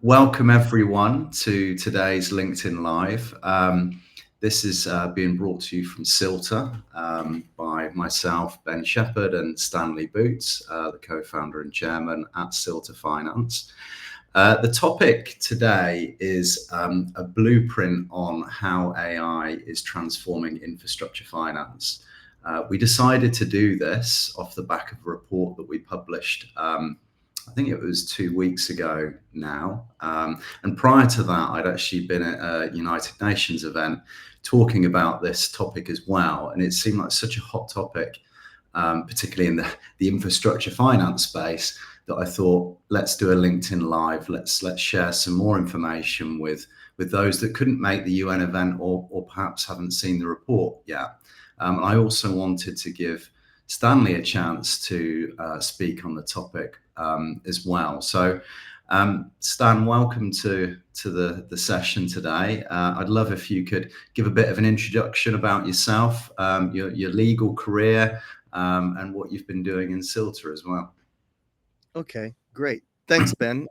Welcome everyone to today's LinkedIn Live. This is being brought to you from Silta by myself, Ben Sheppard, and Stanley Boots, the co-founder and chairman at Silta Finance. The topic today is a blueprint on how AI is transforming infrastructure finance. We decided to do this off the back of a report that we published I think it was 2 weeks ago now. And prior to that, I'd actually been at a United Nations event talking about this topic as well. And it seemed like such a hot topic, particularly in the infrastructure finance space, that I thought, let's do a LinkedIn Live. Let's share some more information with those that couldn't make the UN event or perhaps haven't seen the report yet. I also wanted to give Stanley a chance to speak on the topic as well. So Stan, welcome to the session today. I'd love if you could give a bit of an introduction about yourself, your legal career, and what you've been doing in Silta as well. Okay, great. Thanks, Ben.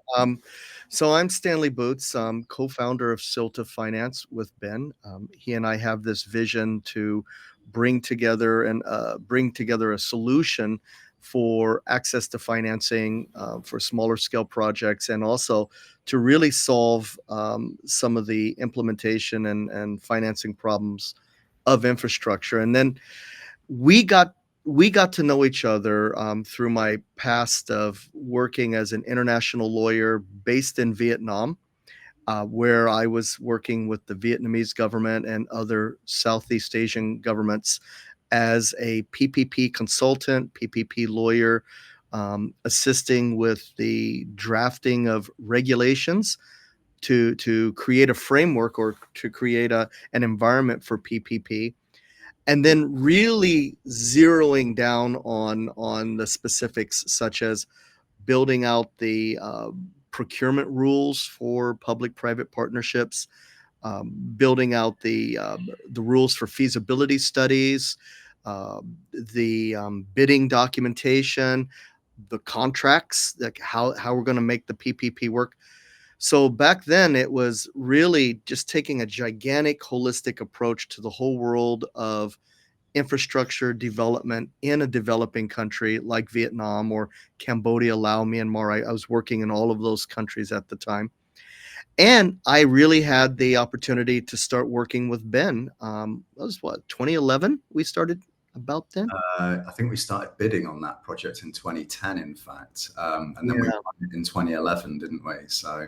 So I'm Stanley Boots, co-founder of Silta Finance with Ben. He and I have this vision to bring together a solution for access to financing for smaller scale projects, and also to really solve some of the implementation and financing problems of infrastructure. And then we got to know each other through my past of working as an international lawyer based in Vietnam, where I was working with the Vietnamese government and other Southeast Asian governments as a PPP consultant, PPP lawyer, assisting with the drafting of regulations to create a framework or to create an environment for PPP. And then really zeroing down on the specifics, such as building out the procurement rules for public-private partnerships, building out the rules for feasibility studies, the bidding documentation, the contracts, like how we're going to make the PPP work. So back then, it was really just taking a gigantic holistic approach to the whole world of infrastructure development in a developing country like Vietnam or Cambodia, Laos, Myanmar. I was working in all of those countries at the time. And I really had the opportunity to start working with Ben. That was 2011 we started about then? I think we started bidding on that project in 2010, in fact. And then we won it in 2011, didn't we? So,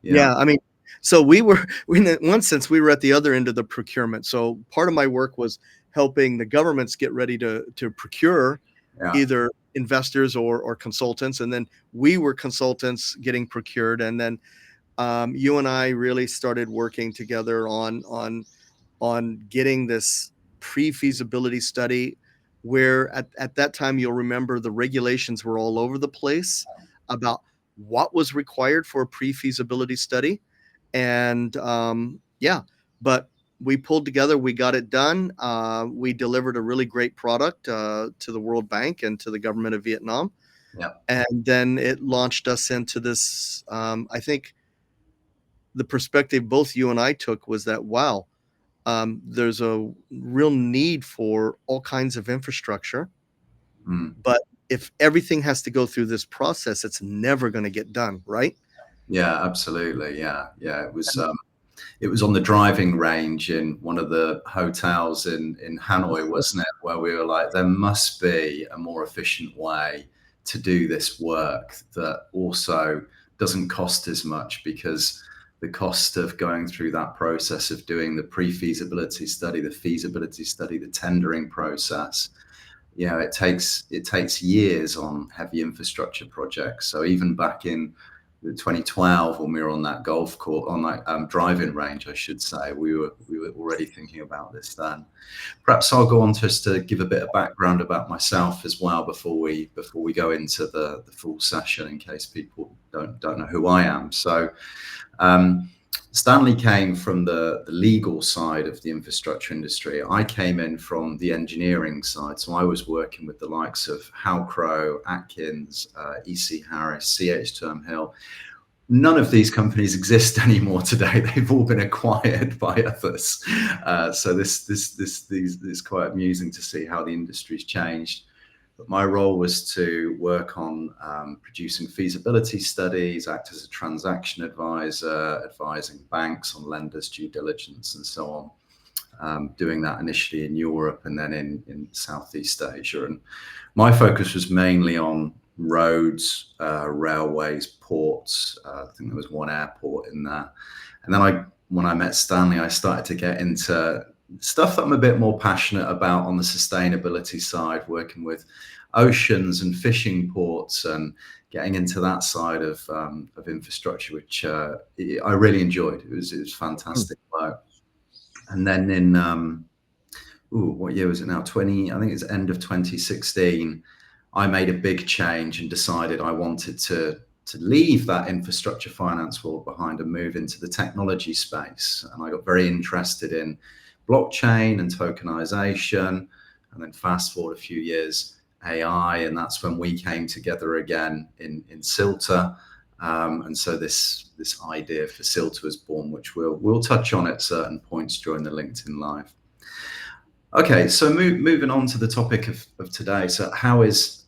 yeah, I mean, so in one sense, we were at the other end of the procurement. So part of my work was helping the governments get ready to procure either investors or consultants. And then we were consultants getting procured. And then you and I really started working together on getting this pre-feasibility study, where at that time, you'll remember the regulations were all over the place about what was required for a pre-feasibility study. And but we pulled together, we got it done. We delivered a really great product to the World Bank and to the government of Vietnam. Yeah. And then it launched us into this. I think the perspective both you and I took was that, wow, there's a real need for all kinds of infrastructure. But if everything has to go through this process, it's never going to get done, right? Yeah, absolutely. Yeah. It was on the driving range in one of the hotels in Hanoi, wasn't it? Where we were like, there must be a more efficient way to do this work that also doesn't cost as much, because the cost of going through that process of doing the pre-feasibility study, the feasibility study, the tendering process, it takes years on heavy infrastructure projects. So even back in 2012, when we were on that golf course, on that driving range, I should say, we were already thinking about this then. Perhaps I'll go on just to give a bit of background about myself as well before we go into the full session, in case people don't know who I am. So Stanley came from the legal side of the infrastructure industry. I came in from the engineering side. So I was working with the likes of Halcrow, Atkins, EC Harris, CH Turnhill, none of these companies exist anymore today. They've all been acquired by others. So this is quite amusing to see how the industry's changed. But my role was to work on producing feasibility studies, act as a transaction advisor, advising banks on lenders' due diligence, and so on. Doing that initially in Europe and then in Southeast Asia. And my focus was mainly on roads, railways, ports. I think there was one airport in there. And then when I met Stanley, I started to get into stuff that I'm a bit more passionate about on the sustainability side, working with oceans and fishing ports and getting into that side of infrastructure, which I really enjoyed. It was fantastic work. And then in what year was it now? I think it's end of 2016. I made a big change and decided I wanted to leave that infrastructure finance world behind and move into the technology space. And I got very interested in blockchain and tokenization. And then fast forward a few years, AI, and that's when we came together again in Silta. And so this idea for Silta was born, which we'll touch on at certain points during the LinkedIn Live. Okay, so moving on to the topic of today. So how is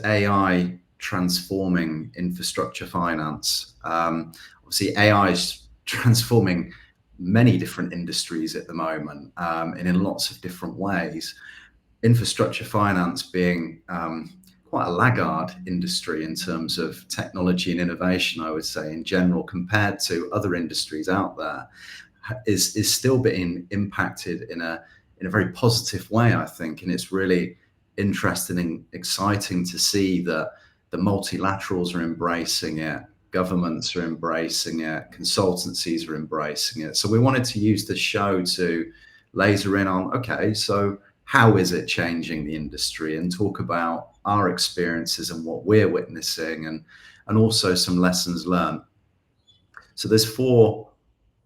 AI transforming infrastructure finance? Obviously, AI is transforming many different industries at the moment, and in lots of different ways. Infrastructure finance being quite a laggard industry in terms of technology and innovation, I would say, in general, compared to other industries out there, is still being impacted in a very positive way, I think. And it's really interesting and exciting to see that the multilaterals are embracing it, governments are embracing it, consultancies are embracing it. So we wanted to use the show to laser in on, okay, so how is it changing the industry, and talk about our experiences and what we're witnessing, and also some lessons learned. So there's 4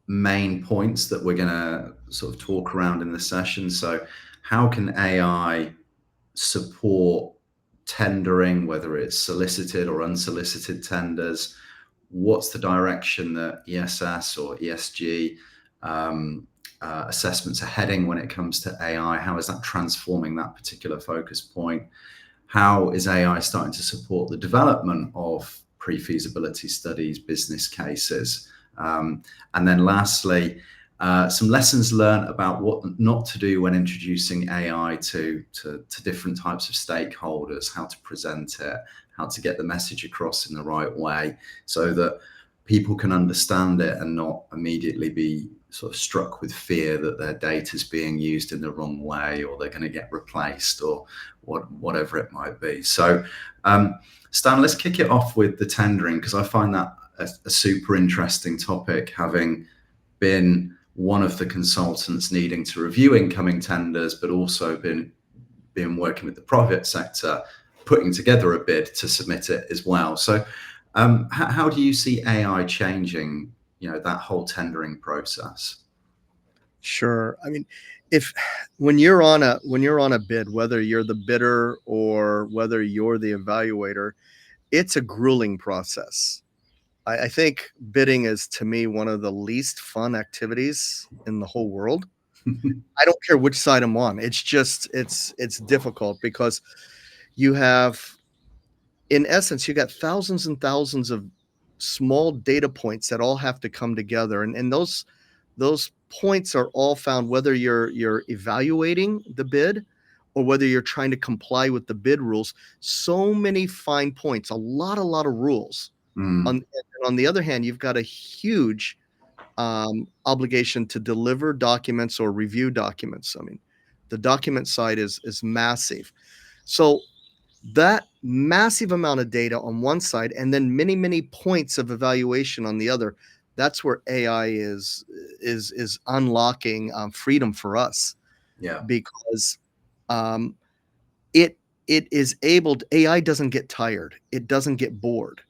main points that we're going to sort of talk around in the session. So how can AI support tendering, whether it's solicited or unsolicited tenders? What's the direction that ESS or ESG assessments are heading when it comes to AI? How is that transforming that particular focus point? How is AI starting to support the development of pre-feasibility studies, business cases? And then lastly, some lessons learned about what not to do when introducing AI to different types of stakeholders, how to present it, how to get the message across in the right way so that people can understand it and not immediately be sort of struck with fear that their data is being used in the wrong way, or they're going to get replaced, or whatever it might be. So Stan, let's kick it off with the tendering, because I find that a super interesting topic, having been one of the consultants needing to review incoming tenders, but also been working with the private sector, putting together a bid to submit it as well. So how do you see AI changing, that whole tendering process? Sure. I mean, when you're on a bid, whether you're the bidder or whether you're the evaluator, it's a grueling process. I think bidding is, to me, one of the least fun activities in the whole world. I don't care which side I'm on. It's just it's difficult because you have, in essence, you got thousands and thousands of small data points that all have to come together, and those points are all found whether you're evaluating the bid or whether you're trying to comply with the bid rules. So many fine points, a lot of rules. On the other hand, you've got a huge obligation to deliver documents or review documents. I mean, the document side is massive. So that massive amount of data on one side, and then many points of evaluation on the other, that's where AI is unlocking freedom for us. Yeah. Because it is able to, AI doesn't get tired. It doesn't get bored.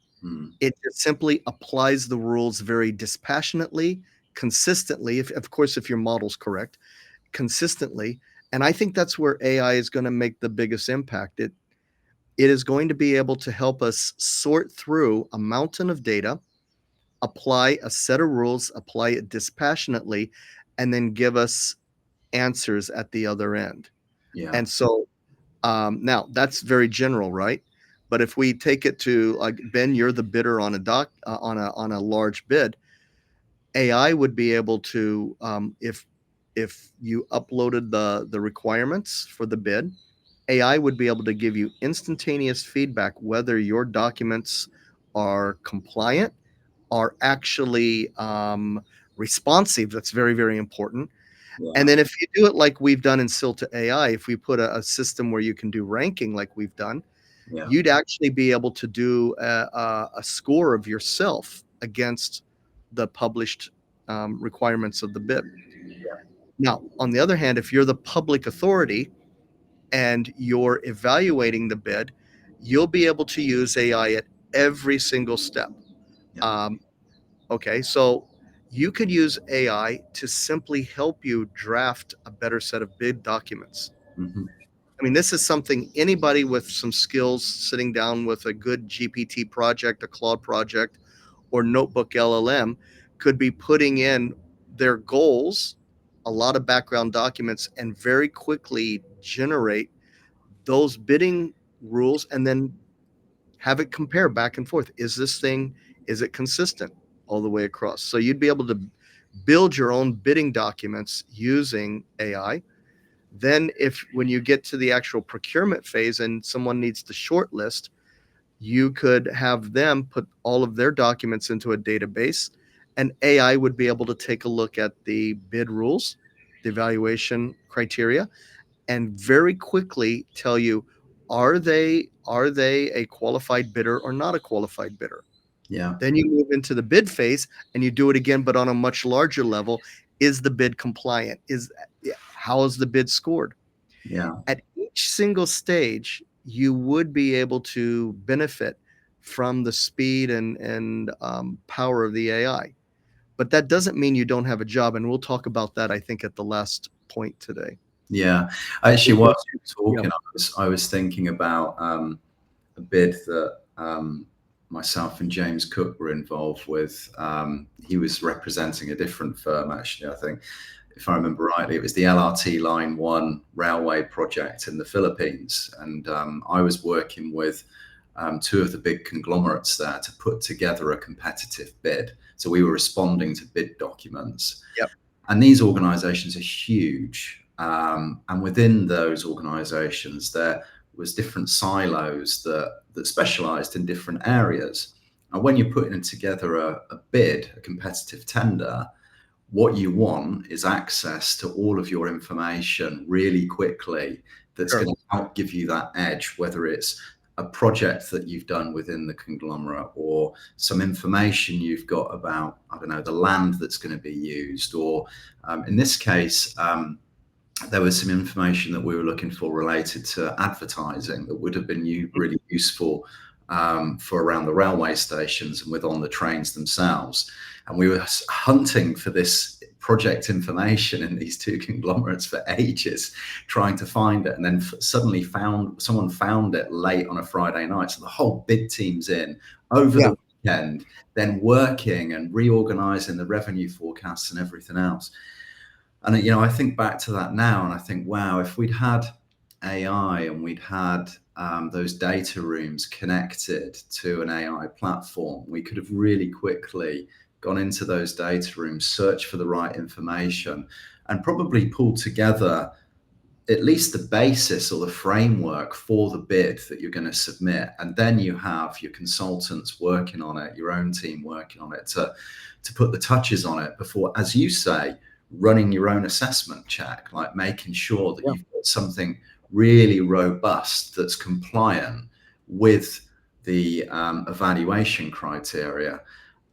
It just simply applies the rules very dispassionately, consistently, if your model's correct, consistently. And I think that's where AI is going to make the biggest impact. It is going to be able to help us sort through a mountain of data apply a set of rules, apply it dispassionately, and then give us answers at the other end. Yeah. And so now that's very general, right? But if we take it to, like, Ben, you're the bidder on a large bid. AI would be able to, if you uploaded the requirements for the bid, AI would be able to give you instantaneous feedback whether your documents are compliant, are actually responsive. That's very, very important. And Yeah. then if you do it like we've done in Silta AI, if we put a system where you can do ranking like we've done, Yeah. you'd actually be able to do a score of yourself against the published requirements of the bid. Now, on the other hand, if you're the public authority and you're evaluating the bid, you'll be able to use AI at every single step. Yeah. Um, okay, so you could use AI to simply help you draft a better set of bid documents. Hmm. I mean, this is something anybody with some skills sitting down with a good GPT project, a Claude project, or Notebook LLM could be putting in their goals, a lot of background documents, and very quickly generate those bidding rules and then have it compare back and forth. Is it consistent all the way across? So you'd be able to build your own bidding documents using AI. Then if when you get to the actual procurement phase and someone needs to shortlist, you could have them put all of their documents into a database, and AI would be able to take a look at the bid rules, the evaluation criteria, and very quickly tell you, are they a qualified bidder or not a qualified bidder? Yeah. Then you move into the bid phase and you do it again, but on a much larger level. Is the bid compliant? How is the bid scored? Yeah. At each single stage, you would be able to benefit from the speed and power of the AI. But that doesn't mean you don't have a job. And we'll talk about that, I think, at the last point today. Yeah. Actually, while you were Yeah. talking, I was thinking about a bid that myself and James Cook were involved with. He was representing a different firm, actually. I think, if I remember rightly, it was the LRT Line 1 railway project in the Philippines. And I was working with two of the big conglomerates there to put together a competitive bid. So we were responding to bid documents. Yep. And these organizations are huge. And within those organizations, there was different silos that specialized in different areas. And when you're putting together a bid, a competitive tender, what you want is access to all of your information really quickly. That's Sure. going to help give you that edge, whether it's a project that you've done within the conglomerate or some information you've got about, I don't know, the land that's going to be used, or in this case, there was some information that we were looking for related to advertising that would have been really useful for around the railway stations and with on the trains themselves. And we were hunting for this project information in these two conglomerates for ages, trying to find it. And then suddenly someone found it late on a Friday night. So the whole bid team's in over the weekend, then working and reorganizing the revenue forecasts and everything else. And, you know, I think back to that now and I think, wow, if we'd had AI and we'd had those data rooms connected to an AI platform, we could have really quickly gone into those data rooms, searched for the right information, and probably pulled together at least the basis or the framework for the bid that you're going to submit. And then you have your consultants working on it, your own team working on it to put the touches on it before, as you say, running your own assessment check, like making sure that you've got something really robust that's compliant with the evaluation criteria.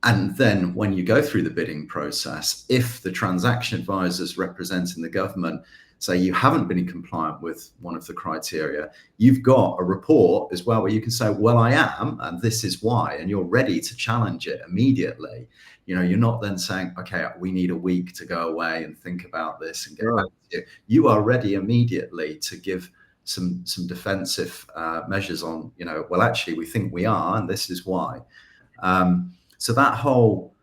And then when you go through the bidding process, if the transaction advisors representing the government say you haven't been compliant with one of the criteria, you've got a report as well where you can say, well, I am, and this is why, and you're ready to challenge it immediately. You know, you're not then saying, okay, we need a week to go away and think about this and get back to you. You are ready immediately to give some defensive measures on, you know, well, actually, we think we are, and this is why. So that whole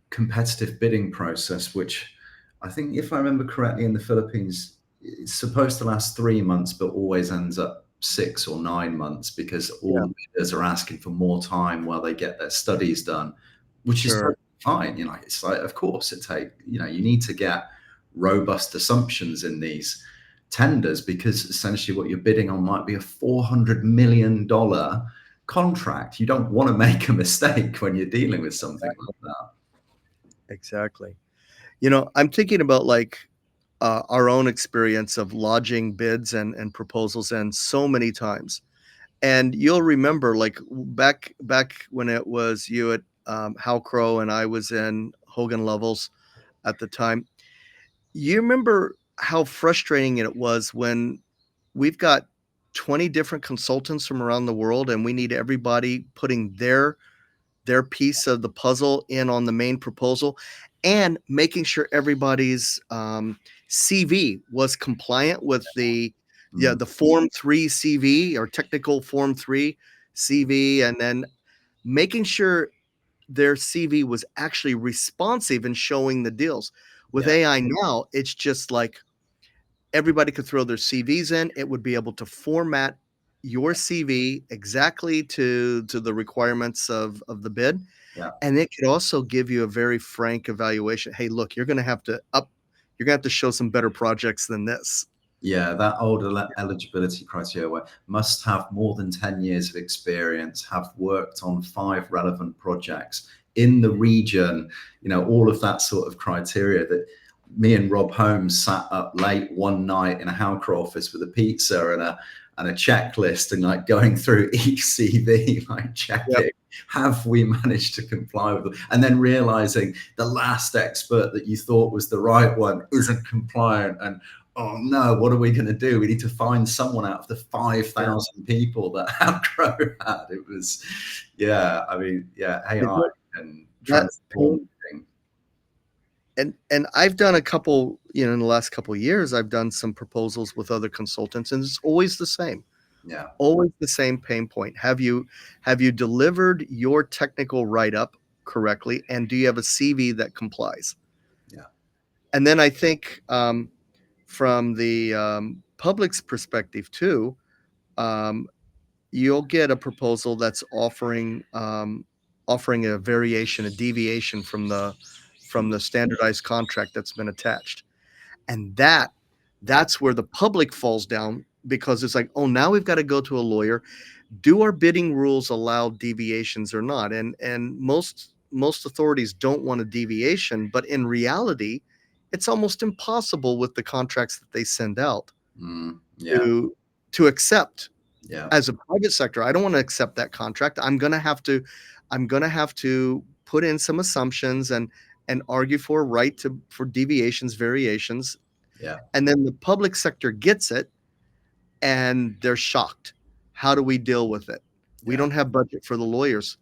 competitive bidding process, which I think, if I remember correctly, in the Philippines, it's supposed to last 3 months, but always ends up 6 or 9 months because all Yeah, the bidders are asking for more time while they get their studies done, which is sure. totally fine. It's like, of course, you need to get robust assumptions in these tenders because essentially what you're bidding on might be a $400 million contract. You don't want to make a mistake when you're dealing with something like that. Exactly. I'm thinking about like our own experience of lodging bids and proposals and so many times. And you'll remember like back when it was you at How Crow and I was in Hogan Levels at the time. You remember how frustrating it was when we've got 20 different consultants from around the world and we need everybody putting their piece of the puzzle in on the main proposal and making sure everybody's CV was compliant with Mm, the Form 3 CV or technical Form 3 CV, and then making sure their CV was actually responsive and showing the deals. With yeah, AI now, it's just like everybody could throw their CVs in. It would be able to format your CV exactly to the requirements of the bid, yeah. and it could also give you a very frank evaluation. Hey, look, you're gonna have to show some better projects than this. Yeah, that old eligibility criteria where must have more than 10 years of experience, have worked on 5 relevant projects in the region, all of that sort of criteria that me and Rob Holmes sat up late one night in a Howcroft office with a pizza and a checklist and like going through each CV, like Yep. checking, have we managed to comply with them? And then realizing the last expert that you thought was the right one isn't compliant. And oh no, what are we going to do? We need to find someone out of the Yeah. 5,000 people that Outgrow had. It was, yeah, I mean, yeah, Is AI it can that transform pain? things. And I've done a couple, in the last couple of years, I've done some proposals with other consultants, and it's always the same. Yeah, Always the same pain point. Have you delivered your technical write-up correctly, and do you have a CV that complies? yeah, And then I think from the public's perspective too, um, you'll get a proposal that's offering a variation, a deviation from the standardized contract that's been attached, and that's where the public falls down because it's like, oh, now we've got to go to a lawyer. Do our bidding rules allow deviations or not? And most authorities don't want a deviation, but in reality, it's almost impossible with the contracts that they send out yeah, to accept. yeah, As a private sector, I don't want to accept that contract. I'm going to have to put in some assumptions and argue for a right to for deviations, variations, yeah, and then the public sector gets it and they're shocked. How do we deal with it? We yeah, don't have budget for the lawyers.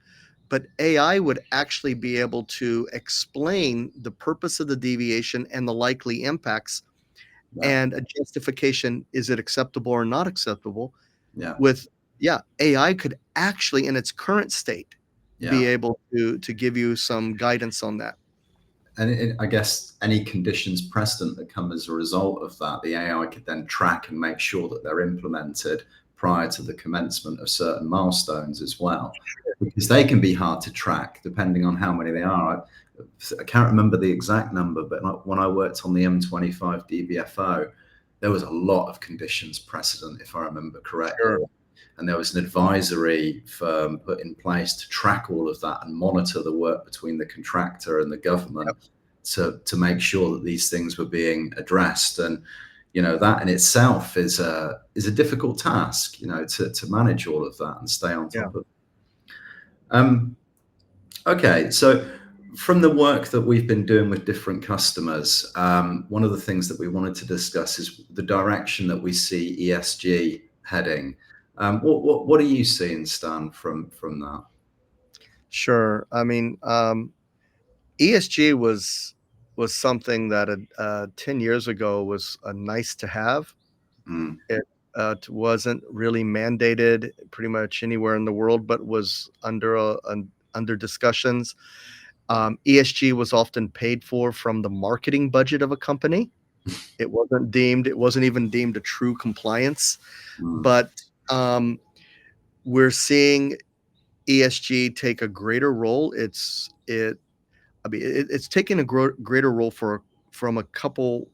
But AI would actually be able to explain the purpose of the deviation and the likely impacts yeah, and a justification. Is it acceptable or not acceptable? yeah, With Yeah, AI could actually in its current state be yeah. able to give you some guidance on that. And I guess any conditions precedent that come as a result of that, the AI could then track and make sure that they're implemented prior to the commencement of certain milestones as well, because they can be hard to track depending on how many they are. I can't remember the exact number, but when I worked on the M25 DBFO, there was a lot of conditions precedent, if I remember correctly. Sure. And there was an advisory firm put in place to track all of that and monitor the work between the contractor and the government Yep. to make sure that these things were being addressed. And that in itself is a difficult task, to manage all of that and stay on Yeah. top of it. Okay, so from the work that we've been doing with different customers, one of the things that we wanted to discuss is the direction that we see ESG heading. What are you seeing, Stan, from that? Sure. I mean, ESG was something that 10 years ago was a nice to have. Mm, It wasn't really mandated pretty much anywhere in the world, but was under discussions. ESG was often paid for from the marketing budget of a company. It wasn't even deemed a true compliance. Mm, But we're seeing ESG take a greater role. It's taken a greater role from a couple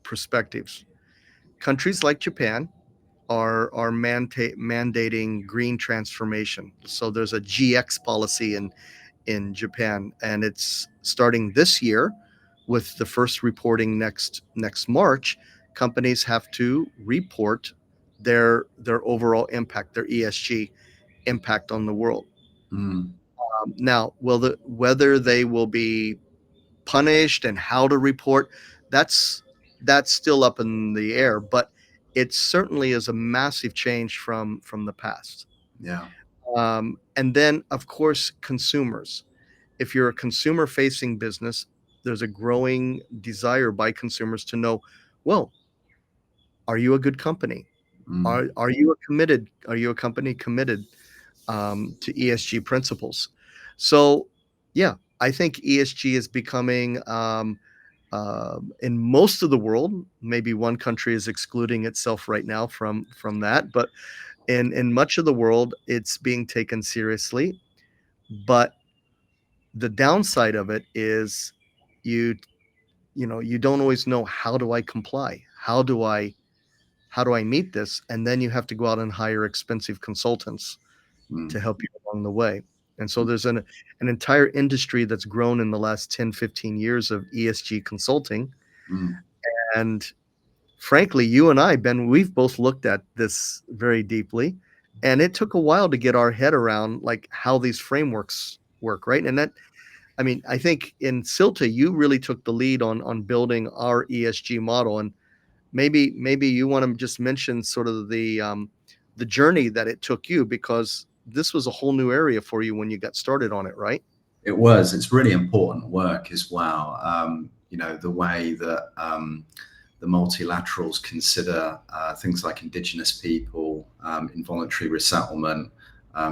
perspectives. Countries like Japan are mandating green transformation. So there's a GX policy in Japan, and it's starting this year with the first reporting next March. Companies have to report their overall impact, their ESG impact on the world. mm, Now, whether they will be punished and how to report, that's that's still up in the air. But it certainly is a massive change from the past. yeah. And then, of course, consumers. If you're a consumer-facing business, there's a growing desire by consumers to know, well, are you a good company? Mm, Are you a company committed to ESG principles? So, yeah, I think ESG is becoming in most of the world. Maybe one country is excluding itself right now from that, but in much of the world, it's being taken seriously. But the downside of it is you you don't always know, how do I comply? How do I meet this? And then you have to go out and hire expensive consultants to mm, help you along the way. And so there's an entire industry that's grown in the last 10, 15 years of ESG consulting. mm. And frankly, you and I, Ben, we've both looked at this very deeply. And it took a while to get our head around like how these frameworks work, right? And that, I mean, I think in Silta, you really took the lead on building our ESG model. And maybe you want to just mention sort of the journey that it took you, because this was a whole new area for you when you got started on it, right? It was. It's really important work as well. The way that the multilaterals consider things like indigenous people, involuntary resettlement,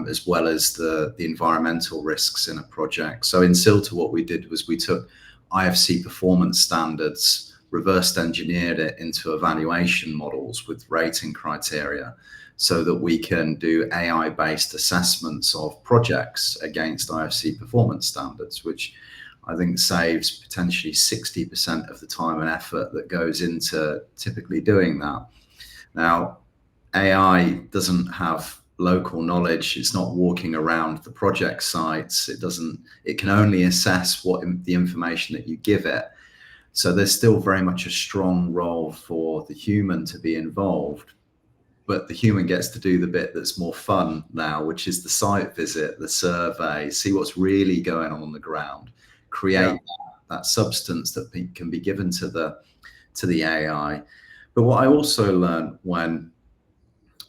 as well as the environmental risks in a project. So in Silta, what we did was we took IFC performance standards, reversed engineered it into evaluation models with rating criteria so that we can do AI-based assessments of projects against IFC performance standards, which I think saves potentially 60% of the time and effort that goes into typically doing that. Now, AI doesn't have local knowledge. It's not walking around the project sites. It can only assess the information that you give it. So there's still very much a strong role for the human to be involved, but the human gets to do the bit that's more fun now, which is the site visit, the survey, see what's really going on the ground, Yeah. create that substance that can be given to the AI. But what I also learned when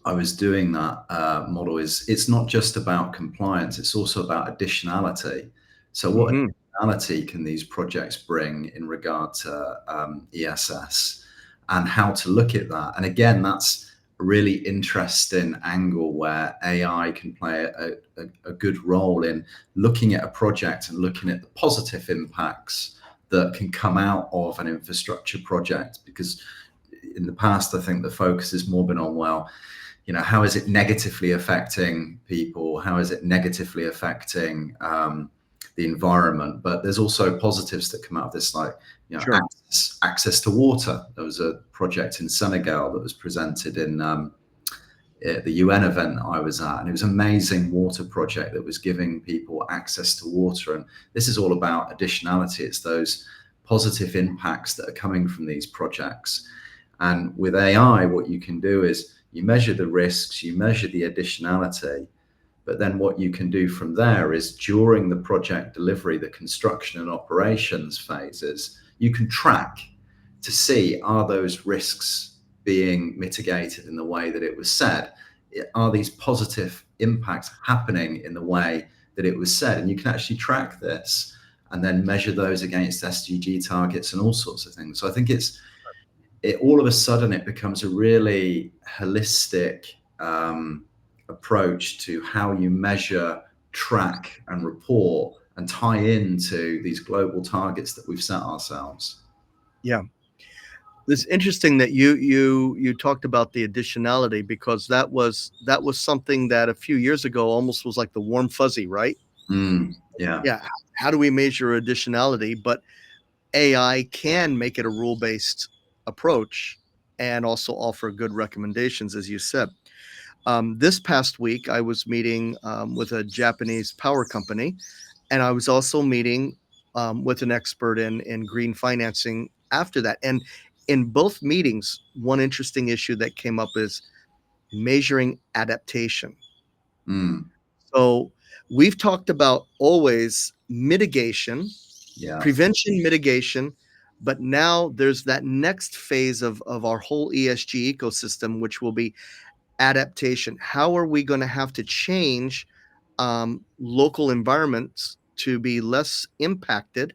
I was doing that model is it's not just about compliance, it's also about additionality. So what Hmm. additionality can these projects bring in regard to ESS, and how to look at that? And again, that's a really interesting angle where AI can play a good role in looking at a project and looking at the positive impacts that can come out of an infrastructure project. Because in the past, I think the focus has more been on, well, how is it negatively affecting people? How is it negatively affecting the environment? But there's also positives that come out of this, like Sure. access to water. There was a project in Senegal that was presented in at the UN event that I was at, and it was an amazing water project that was giving people access to water. And this is all about additionality. It's those positive impacts that are coming from these projects. And with AI, what you can do is you measure the risks, you measure the additionality, but then what you can do from there is during the project delivery, the construction and operations phases, you can track to see, are those risks being mitigated in the way that it was said? Are these positive impacts happening in the way that it was said? And you can actually track this and then measure those against SDG targets and all sorts of things. So I think all of a sudden it becomes a really holistic approach to how you measure, track, and report and tie into these global targets that we've set ourselves. Yeah. It's interesting that you talked about the additionality, because that was something that a few years ago almost was like the warm fuzzy, right? Yeah. Yeah. How do we measure additionality? But AI can make it a rule-based approach and also offer good recommendations, as you said. This past week, I was meeting with a Japanese power company, and I was also meeting with an expert in green financing after that. And in both meetings, one interesting issue that came up is measuring adaptation. Mm. So we've talked about always mitigation, Yeah. prevention, mitigation, but now there's that next phase of our whole ESG ecosystem, which will be adaptation. How are we going to have to change local environments to be less impacted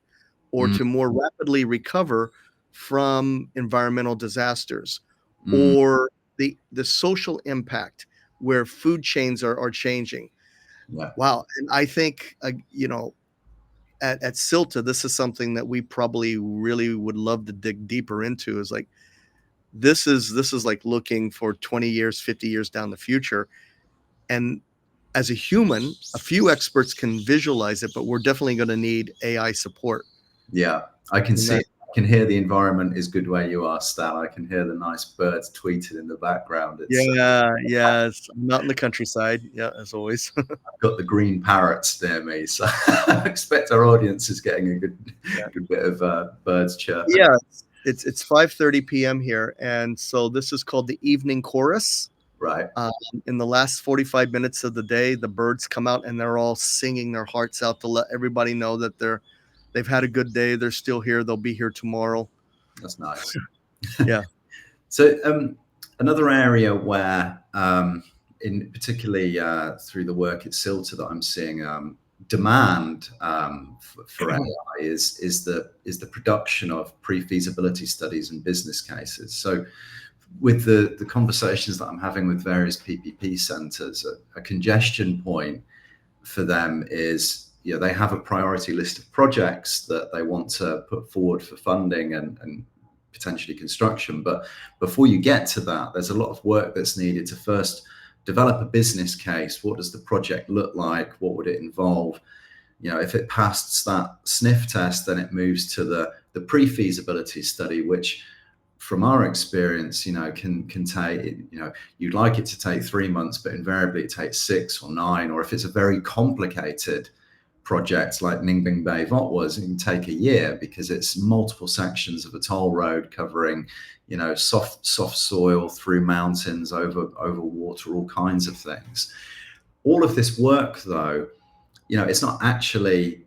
or Mm. to more rapidly recover from environmental disasters, Mm. or the social impact where food chains are changing? Yeah. Wow. And I think, at Silta, this is something that we probably really would love to dig deeper into, is like, this is like looking for 20 years, 50 years down the future. And as a human, a few experts can visualize it, but we're definitely going to need AI support. Yeah. I can And see, that, I can hear the environment is good where you are, Stan. I can hear the nice birds tweeting in the background. It's yeah, yes, I'm out in the countryside. Yeah, as always. I've got the green parrots near me, so I expect our audience is getting a Yeah. good bit of birds chirping. Yeah, it's 5:30 p.m. here, and so this is called the evening chorus. Right. In the last 45 minutes of the day, the birds come out and they're all singing their hearts out to let everybody know that they've had a good day. They're still here. They'll be here tomorrow. That's nice. Yeah. So another area where, in particularly through the work at Silta, that I'm seeing demand for AI is the production of pre-feasibility studies and business cases. So with the conversations that I'm having with various PPP centres, a congestion point for them is, they have a priority list of projects that they want to put forward for funding and potentially construction. But before you get to that, there's a lot of work that's needed to first develop a business case. What does the project look like? What would it involve? If it passed that sniff test, then it moves to the pre-feasibility study, which from our experience, can take, you'd like it to take 3 months, but invariably it takes 6 or 9, or if it's a very complicated project like Ningbing Bay Vot was, it can take a year because it's multiple sections of a toll road covering, soft soil through mountains, over water, all kinds of things. All of this work, though, it's not actually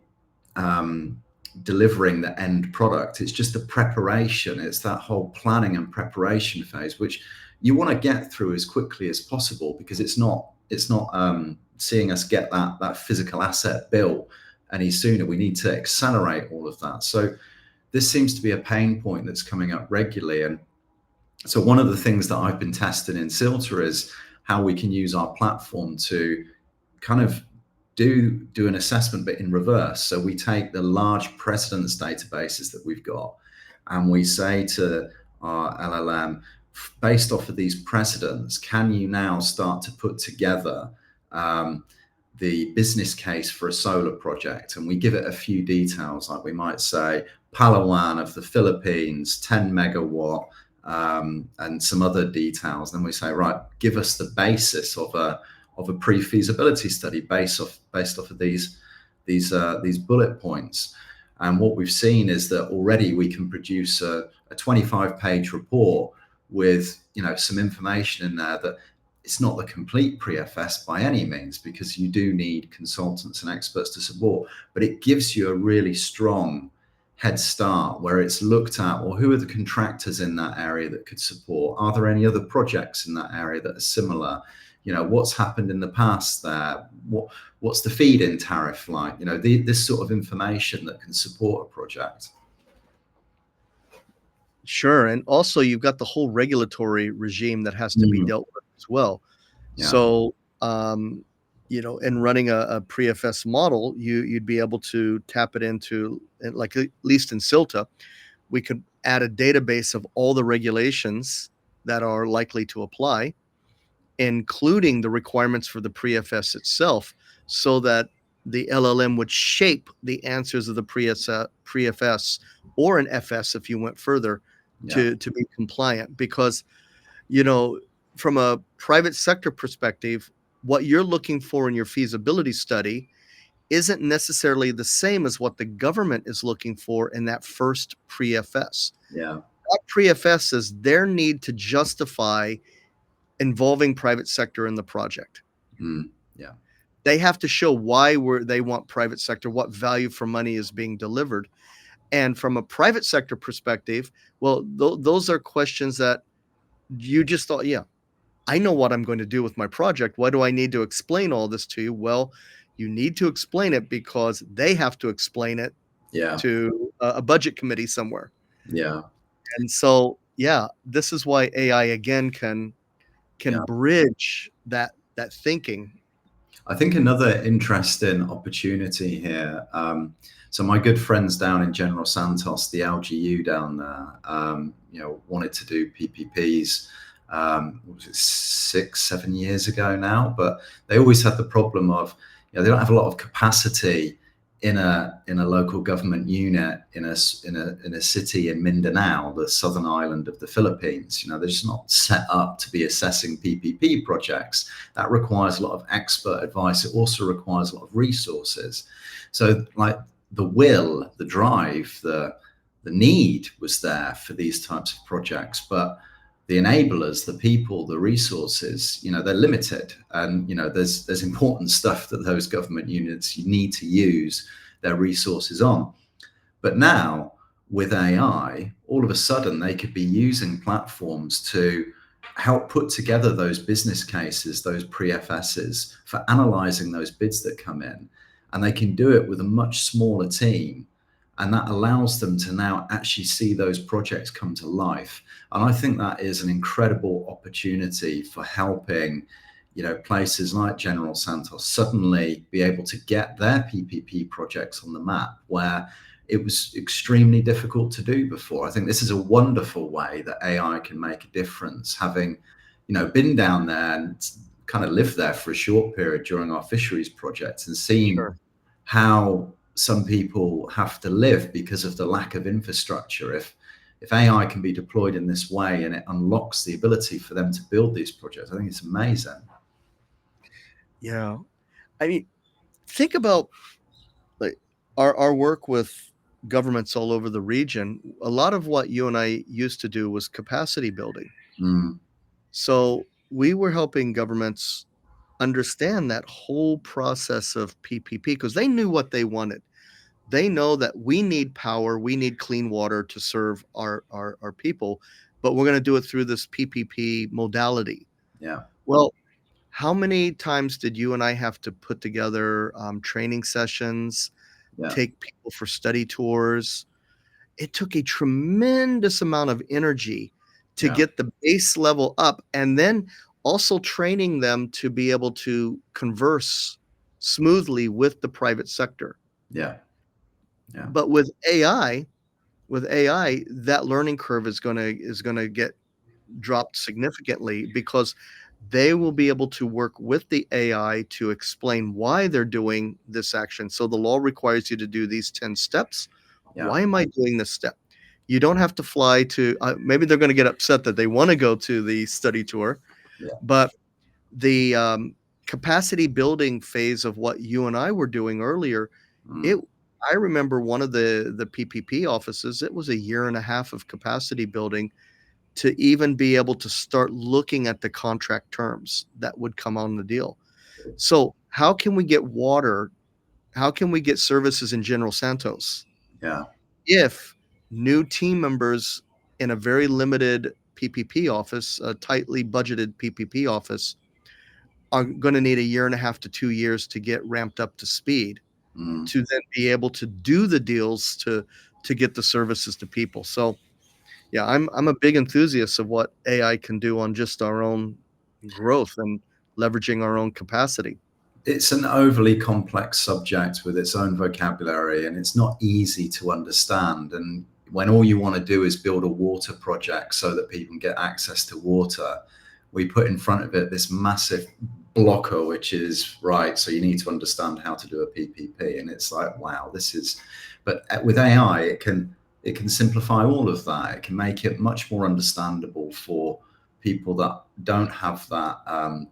delivering the end product. It's just the preparation. It's that whole planning and preparation phase, which you want to get through as quickly as possible, because it's not seeing us get that physical asset built any sooner. We need to accelerate all of that. So this seems to be a pain point that's coming up regularly. And so one of the things that I've been testing in Silta is how we can use our platform to kind of do an assessment, but in reverse. So we take the large precedence databases that we've got, and we say to our LLM, based off of these precedents, can you now start to put together the business case for a solar project? And we give it a few details, like we might say Palawan of the Philippines, 10 megawatt, and some other details. Then we say, right, give us the basis of a pre-feasibility study based off of these bullet points. And what we've seen is that already we can produce a 25-page report with some information in there that it's not the complete pre-FS by any means, because you do need consultants and experts to support, but it gives you a really strong head start where it's looked at, well, who are the contractors in that area that could support? Are there any other projects in that area that are similar? What's happened in the past there? What's the feed-in tariff like? This sort of information that can support a project. Sure. And also you've got the whole regulatory regime that has to be dealt with as well. Yeah. So and running a pre-FS model, you'd be able to tap it into, like at least in Silta, we could add a database of all the regulations that are likely to apply, including the requirements for the pre-FS itself, so that the LLM would shape the answers of the pre-FS or an FS if you went further Yeah. to be compliant. Because, you know, from a private sector perspective, what you're looking for in your feasibility study isn't necessarily the same as what the government is looking for in that first pre-FS. Yeah. That pre-FS is their need to justify involving private sector in the project. Yeah. They have to show why they want private sector, what value for money is being delivered. And from a private sector perspective, well, those are questions that you just thought, yeah, I know what I'm going to do with my project. Why do I need to explain all this to you? Well, you need to explain it because they have to explain it Yeah. to a budget committee somewhere. Yeah. And so, yeah, this is why AI again can Yeah. bridge that thinking. I think another interesting opportunity here. So my good friends down in General Santos, the LGU down there, wanted to do PPPs. What was it, 6, 7 years ago now? But they always had the problem of, they don't have a lot of capacity in a local government unit in a city in Mindanao, the southern island of the Philippines. They're just not set up to be assessing PPP projects. That requires a lot of expert advice. It also requires a lot of resources. So, like, the will, the drive, the need was there for these types of projects, but the enablers, the people, the resources, they're limited. And, there's important stuff that those government units need to use their resources on. But now with AI, all of a sudden they could be using platforms to help put together those business cases, those pre-FSs for analyzing those bids that come in. And they can do it with a much smaller team. And that allows them to now actually see those projects come to life. And I think that is an incredible opportunity for helping, places like General Santos suddenly be able to get their PPP projects on the map, where it was extremely difficult to do before. I think this is a wonderful way that AI can make a difference. Having, been down there and kind of lived there for a short period during our fisheries projects and seen Sure. how some people have to live because of the lack of infrastructure. If AI can be deployed in this way and it unlocks the ability for them to build these projects, I think it's amazing. Yeah. I mean, think about like our work with governments all over the region. A lot of what you and I used to do was capacity building. So we were helping governments understand that whole process of PPP because they knew what they wanted. They know that we need power, we need clean water to serve our people, but we're going to do it through this PPP modality. Yeah. Well, how many times did you and I have to put together training sessions, Yeah. take people for study tours? It took a tremendous amount of energy to Yeah. get the base level up, and then also training them to be able to converse smoothly with the private sector. Yeah. Yeah. But with AI, that learning curve is gonna get dropped significantly because they will be able to work with the AI to explain why they're doing this action. So the law requires you to do these 10 steps. Yeah. Why am I doing this step? You don't have to fly to, maybe they're going to get upset that they want to go to the study tour, Yeah. but the capacity building phase of what you and I were doing earlier, I remember one of the PPP offices, it was a year and a half of capacity building to even be able to start looking at the contract terms that would come on the deal. So how can we get water? How can we get services in General Santos Yeah. if new team members in a very limited PPP office, a tightly budgeted PPP office, are going to need a year and a half to 2 years to get ramped up to speed to then be able to do the deals to get the services to people. So yeah, I'm a big enthusiast of what AI can do on just our own growth and leveraging our own capacity. it's an overly complex subject with its own vocabulary, and it's not easy to understand. And when all you want to do is build a water project so that people can get access to water, we put in front of it this massive blocker, which is right. So you need to understand how to do a PPP, and it's like, wow, this is. But with AI, it can simplify all of that. It can make it much more understandable for people that don't have that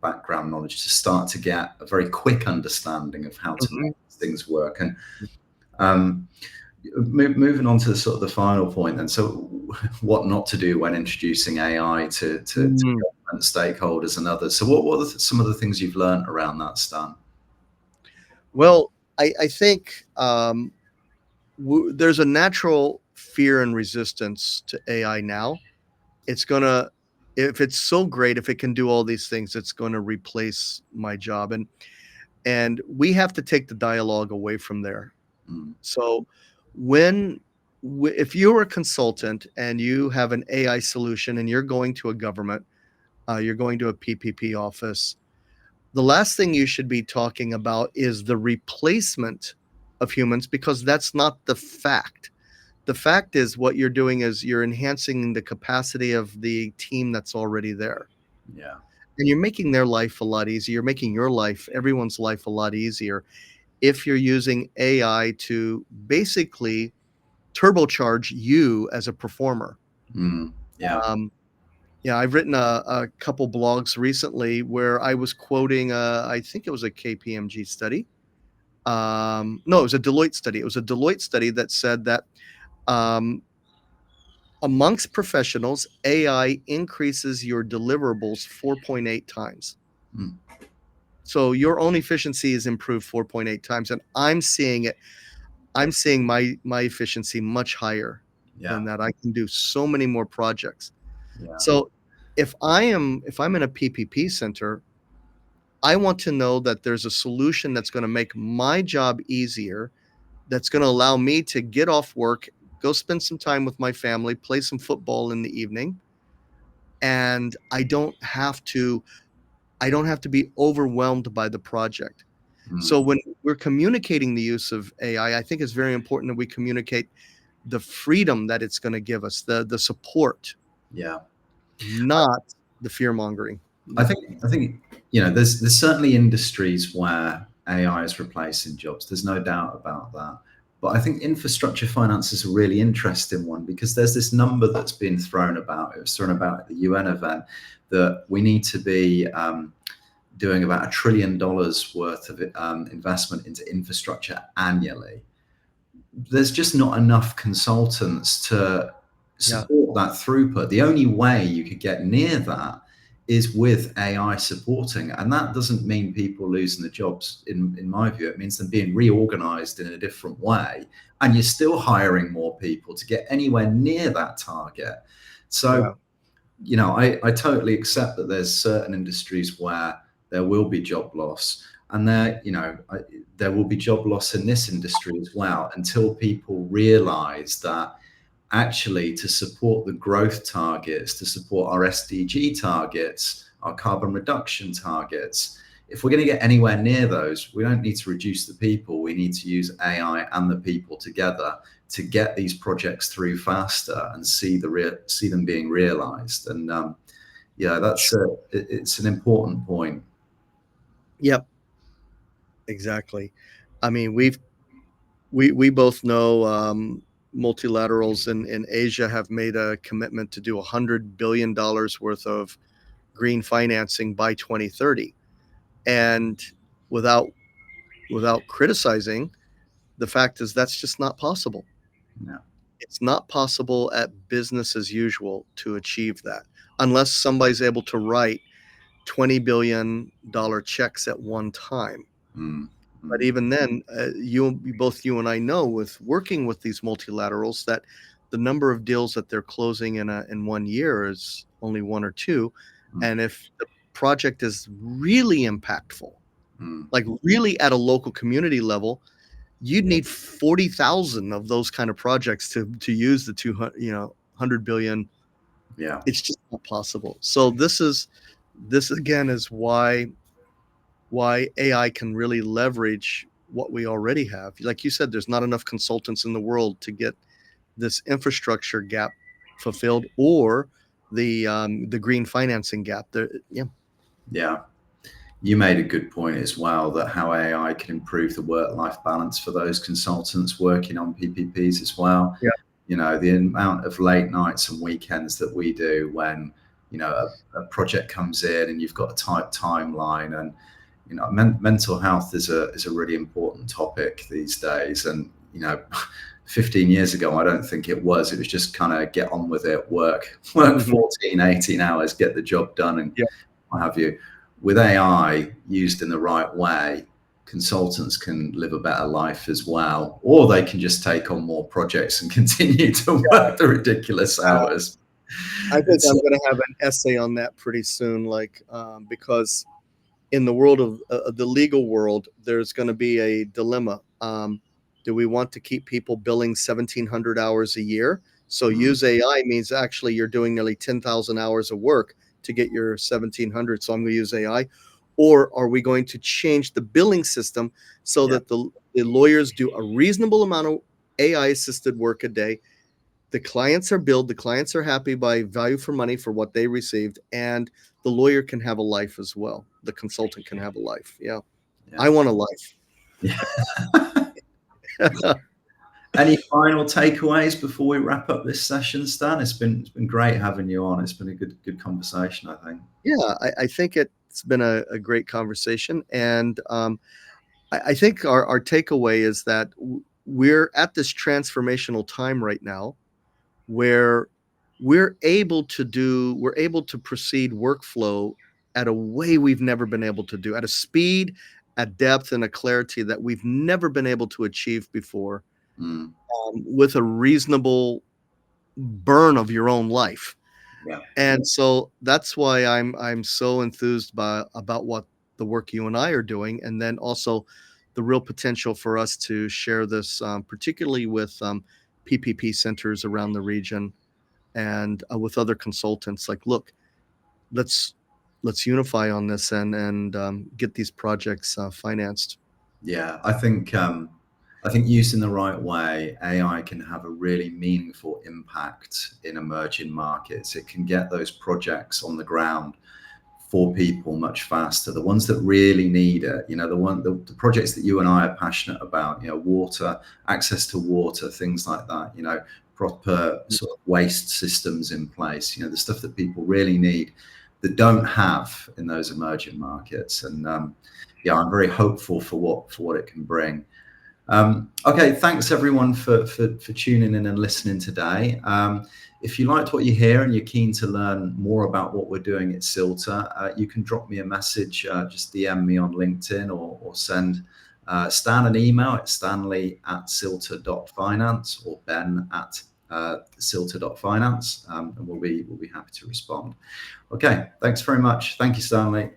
background knowledge to start to get a very quick understanding of how to Mhm. make things work. And um, moving on to sort of the final point then. So what not to do when introducing AI to Mm. government stakeholders and others. So what are some of the things you've learned around that, Stan? Well, I think there's a natural fear and resistance to AI now. It's gonna, if it's so great, if it can do all these things, it's going to replace my job, and we have to take the dialogue away from there. Mm, So when if you're a consultant and you have an AI solution and you're going to a government, you're going to a PPP office, the last thing you should be talking about is the replacement of humans, because that's not the fact. The fact is what you're doing is you're enhancing the capacity of the team that's already there. yeah. And you're making their life a lot easier. You're making your life, everyone's life, a lot easier if you're using AI to basically turbocharge you as a performer. Mm, yeah. Um, yeah, I've written a couple blogs recently where I was quoting, I think it was a KPMG study. No, it was a Deloitte study. It was a Deloitte study that said that um, amongst professionals, AI increases your deliverables 4.8 times. Mm, So your own efficiency is improved 4.8 times, and I'm seeing it. I'm seeing my efficiency much higher yeah. than that. I can do so many more projects. Yeah. So if I'm in a PPP center, I want to know that there's a solution that's going to make my job easier, that's going to allow me to get off work, go spend some time with my family, play some football in the evening, and I don't have to be overwhelmed by the project. Mm, So when we're communicating the use of AI, I think it's very important that we communicate the freedom that it's going to give us, the support, yeah. not the fear mongering. Yeah. I think there's certainly industries where AI is replacing jobs. There's no doubt about that. But I think infrastructure finance is a really interesting one because there's this number that's been thrown about. It was thrown about at the UN event that we need to be doing about $1 trillion worth of investment into infrastructure annually. There's just not enough consultants to Yeah. support that throughput. The only way you could get near that is with AI supporting. And that doesn't mean people losing the jobs, in my view. It means them being reorganized in a different way. And you're still hiring more people to get anywhere near that target. So Yeah. I totally accept that there's certain industries where there will be job loss, and there will be job loss in this industry as well until people realize that actually to support the growth targets, to support our SDG targets, our carbon reduction targets, if we're going to get anywhere near those, we don't need to reduce the people. We need to use AI and the people together to get these projects through faster and see them being realized. And yeah, it's an important point. Yep. Exactly. I mean, we both know multilaterals in Asia have made a commitment to do $100 billion worth of green financing by 2030, and without criticizing, the fact is that's just not possible. Yeah. It's not possible at business as usual to achieve that unless somebody's able to write $20 billion checks at one time. Mm, But mm, even then, both you and I know, with working with these multilaterals, that the number of deals that they're closing in 1 year is only one or two, mm, and if the project is really impactful, mm. like really at a local community level, you'd need 40,000 of those kind of projects to use the 200, 100 billion. Yeah. It's just not possible. So this again is why why AI can really leverage what we already have. Like you said, there's not enough consultants in the world to get this infrastructure gap fulfilled, or the green financing gap. There, yeah. Yeah. You made a good point as well, that how AI can improve the work-life balance for those consultants working on PPPs as well. Yeah. You know, the amount of late nights and weekends that we do when, you know, a project comes in and you've got a tight timeline, and, you know, mental health is a really important topic these days. And, you know, 15 years ago, I don't think it was. It was just kind of get on with it, work 14, 18 hours, get the job done, and Yeah. what have you. With AI used in the right way, consultants can live a better life as well, or they can just take on more projects and continue to work the ridiculous hours. I think I'm going to have an essay on that pretty soon, like, because in the world of the legal world, there's going to be a dilemma. Do we want to keep people billing 1,700 hours a year? So use AI means actually you're doing nearly 10,000 hours of work to get your 1,700. So I'm going to use AI. Or are we going to change the billing system so that the lawyers do a reasonable amount of AI assisted work a day? The clients are billed, the clients are happy by value for money for what they received, and the lawyer can have a life as well. The consultant can have a life. Yeah. I want a life. Yeah. Any final takeaways before we wrap up this session, Stan? It's been great having you on. It's been a good conversation, I think. Yeah, I think it's been a great conversation, and I think our takeaway is that we're at this transformational time right now where we're able to proceed workflow at a way we've never been able to do, at a speed, a depth, and a clarity that we've never been able to achieve before, with a reasonable burn of your own life. Yeah. And so that's why I'm so enthused about what the work you and I are doing, and then also the real potential for us to share this, particularly with PPP centers around the region, and with other consultants. Like, look, let's unify on this and get these projects financed. Yeah, I think used in the right way, AI can have a really meaningful impact in emerging markets. It can get those projects on the ground for people much faster. The ones that really need it, you know, the projects that you and I are passionate about, you know, water, access to water, things like that, you know, proper sort of waste systems in place, you know, the stuff that people really need that don't have in those emerging markets. And yeah, I'm very hopeful for what it can bring. Okay, thanks everyone for tuning in and listening today. If you liked what you hear and you're keen to learn more about what we're doing at Silta, you can drop me a message, just DM me on LinkedIn, or send Stan an email at stanley@silta.finance or ben@silta.finance, and we'll be happy to respond. Okay, thanks very much. Thank you, Stanley.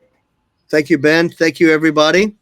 Thank you, Ben. Thank you, everybody.